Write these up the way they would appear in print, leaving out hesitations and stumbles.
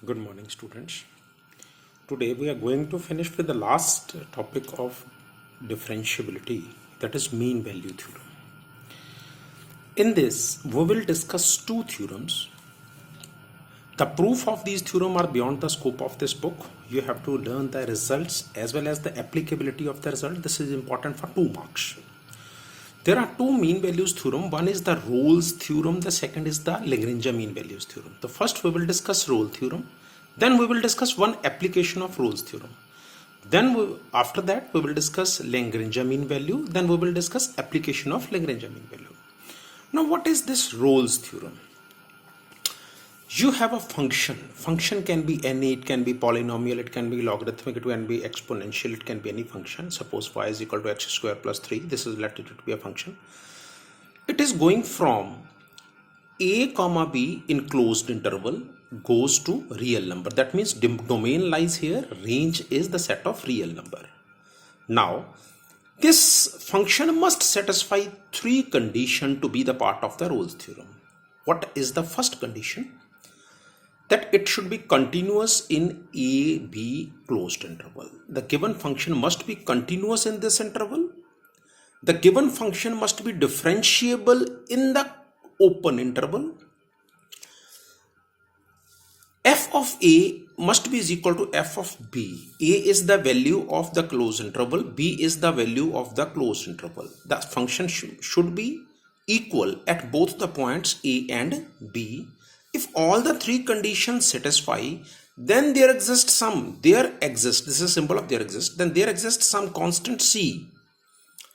Good morning, students. Today we are going to finish with the last topic of differentiability, that is mean value theorem. In this, we will discuss two theorems. The proof of these theorems are beyond the scope of this book. You have to learn the results as well as the applicability of the result. This is important for 2 marks. There are two mean values theorem. One is the Rolle's theorem. The second is the Lagrange mean values theorem. The first we will discuss Rolle theorem. Then we will discuss one application of Rolle's theorem. Then after that we will discuss Lagrange mean value. Then we will discuss application of Lagrange mean value. Now what is this Rolle's theorem? You have a function. Function can be any, it can be polynomial, it can be logarithmic, it can be exponential, it can be any function. Suppose y is equal to x square plus 3. This is let it to be a function. It is going from a comma b in closed interval goes to real number. That means domain lies here, range is the set of real number. Now this function must satisfy 3 conditions to be the part of the Rolle's theorem. What is the first condition? That it should be continuous in a, b closed interval. The given function must be continuous in this interval. The given function must be differentiable in the open interval. F of a must be is equal to f of b. A is the value of the closed interval, b is the value of the closed interval. The function should be equal at both the points a and b. If all the 3 conditions satisfy, then there exists, this is a symbol of there exists some constant c,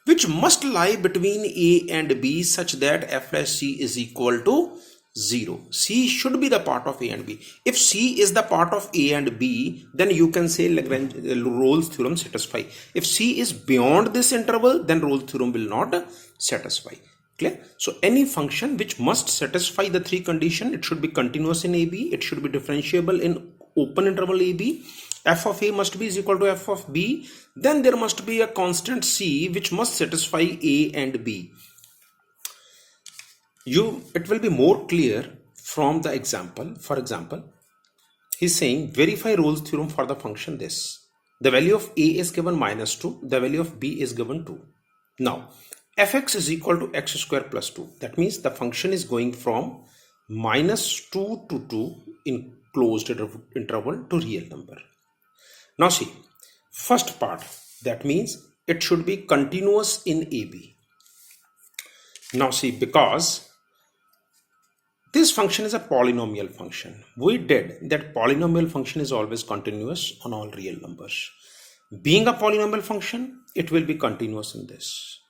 which must lie between a and b such that f dash c is equal to 0. C should be the part of a and b. If c is the part of a and b, then you can say Rolle's theorem satisfy. If c is beyond this interval, then Rolle's theorem will not satisfy. Clear? So any function which must satisfy the 3 conditions, it should be continuous in AB, it should be differentiable in open interval AB, f of a must be is equal to f of b, then there must be a constant c which must satisfy a and b. It will be more clear from the example. For example, he's saying verify Rolle's theorem for the function this. The value of a is given -2, the value of b is given 2. Now fx is equal to x square plus 2. That means the function is going from -2 to 2 in closed interval to real number. Now see, first part, that means it should be continuous in AB. Now see, because this function is a polynomial function, we did that polynomial function is always continuous on all real numbers. Being a polynomial function, it will be continuous in this.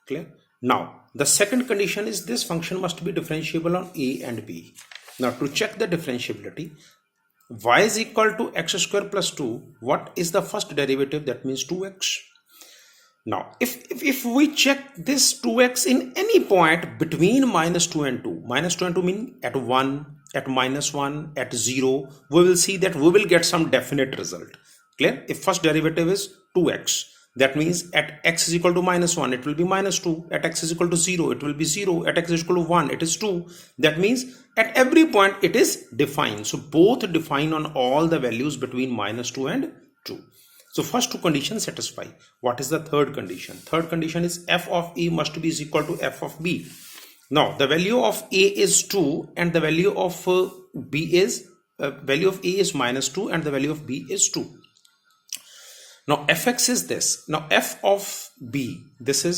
Clear? Now the second condition is this function must be differentiable on a and b. Now to check the differentiability, y is equal to x square plus 2. What is the first derivative? That means 2x. Now if we check this 2x in any point between -2 and 2, -2 and 2 mean at 1, at -1, at 0, we will see that we will get some definite result. Clear? If first derivative is 2x, that means at x is equal to -1, it will be -2. At x is equal to 0, it will be 0. At x is equal to 1, it is 2. That means at every point it is defined. So both define on all the values between -2 and 2. So first 2 conditions satisfy. What is the third condition? Third condition is f of a must be is equal to f of b. Now the value of a is 2 and the value of b is value of a is -2 and the value of b is 2. Now fx is this. Now f of b, this is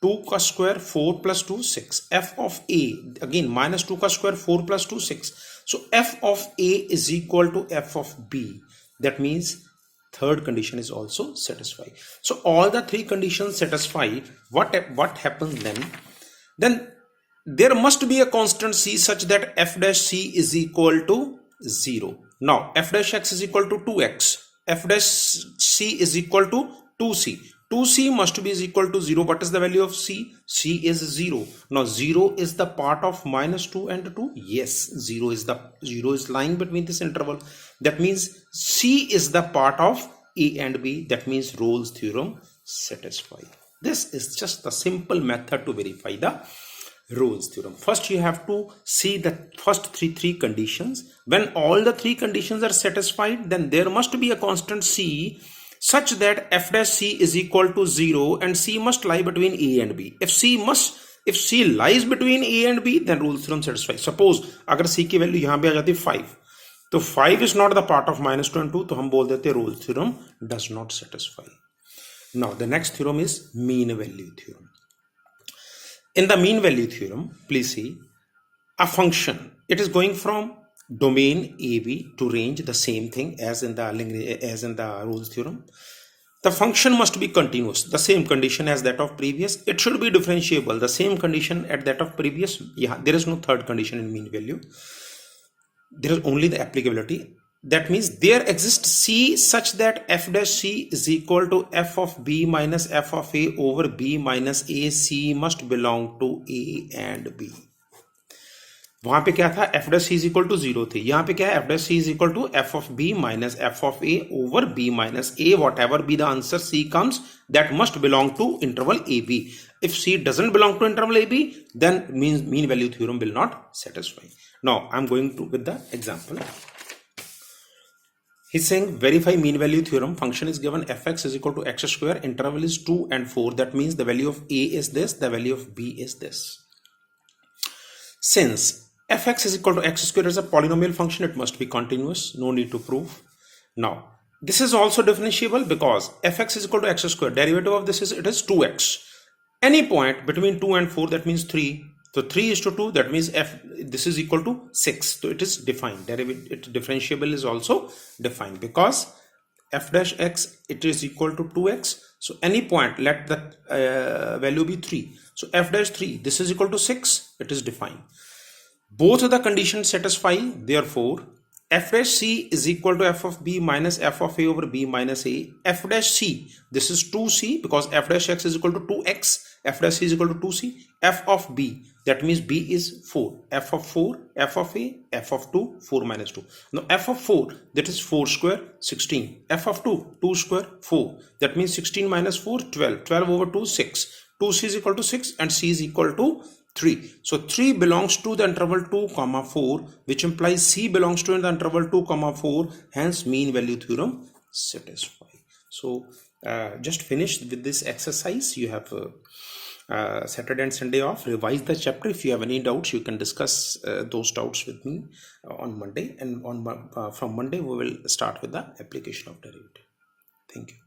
2 cos square 4 plus 2 6. F of a, again -2 cos square 4 plus 2 6. So f of a is equal to f of b. That means third condition is also satisfied. So all the 3 conditions satisfied. What happens then? Then there must be a constant c such that f dash c is equal to 0. Now f dash x is equal to 2x. F dash c is equal to 2c. 2c must be is equal to 0. What is the value of c? C is 0. Now 0 is the part of -2 and 2. Yes, 0 is lying between this interval. That means c is the part of a and b. That means Rolle's theorem satisfies. This is just a simple method to verify the Rolle's theorem. First, you have to see the first three conditions. When all the three conditions are satisfied, then there must be a constant c such that f dash c is equal to 0 and c must lie between a and b. If c lies between a and b, then Rolle's theorem satisfies. Suppose अगर c की value यहाँ पे आ जाती 5, तो 5 is not the part of -2 and 2, तो हम बोल देते Rolle's theorem does not satisfy. Now the next theorem is mean value theorem. In the mean value theorem, please see a function. It is going from domain AB to range, the same thing as in the Rolle's theorem. The function must be continuous, the same condition as that of previous. It should be differentiable, the same condition at that of previous. Yeah, there is no third condition in mean value. There is only the applicability. That means there exists c such that f dash c is equal to f of b minus f of a over b minus a. c must belong to a and b. वहां पे क्या था, f dash c is equal to 0 थी. यहाँ पे क्या है, f dash c is equal to f of b minus f of a over b minus a. Whatever be the answer c comes, that must belong to interval ab. If c doesn't belong to interval ab, then mean value theorem will not satisfy. Now I'm going to with the example. He's saying verify mean value theorem. Function is given fx is equal to x square. Interval is 2 and 4. That means the value of a is this, the value of b is this. Since fx is equal to x square is a polynomial function, it must be continuous. No need to prove. Now, this is also differentiable because fx is equal to x square. Derivative of this is, it is 2x. Any point between 2 and 4, that means 3. So 3 is to 2, that means this is equal to 6. So it is defined. Differentiable is also defined because f dash x, it is equal to 2x. So any point, let the value be 3. So f dash 3, this is equal to 6. It is defined. Both of the conditions satisfy. Therefore, f dash c is equal to f of b minus f of a over b minus a. F dash c, this is 2c because f dash x is equal to 2x. F dash c is equal to 2c. F of b, that means b is 4. F of 4, f of a, f of 2, 4 minus 2. Now f of 4, that is 4 square, 16. F of 2, 2 square, 4. That means 16 minus 4, 12. 12 over 2, 6. 2c is equal to 6 and c is equal to 3. So 3 belongs to the interval 2 comma 4, which implies c belongs to the interval 2 comma 4. Hence mean value theorem satisfy. So just finish with this exercise. You have Saturday and Sunday off. Revise the chapter. If you have any doubts, you can discuss those doubts with me on Monday. And from Monday we will start with the application of derivative. Thank you.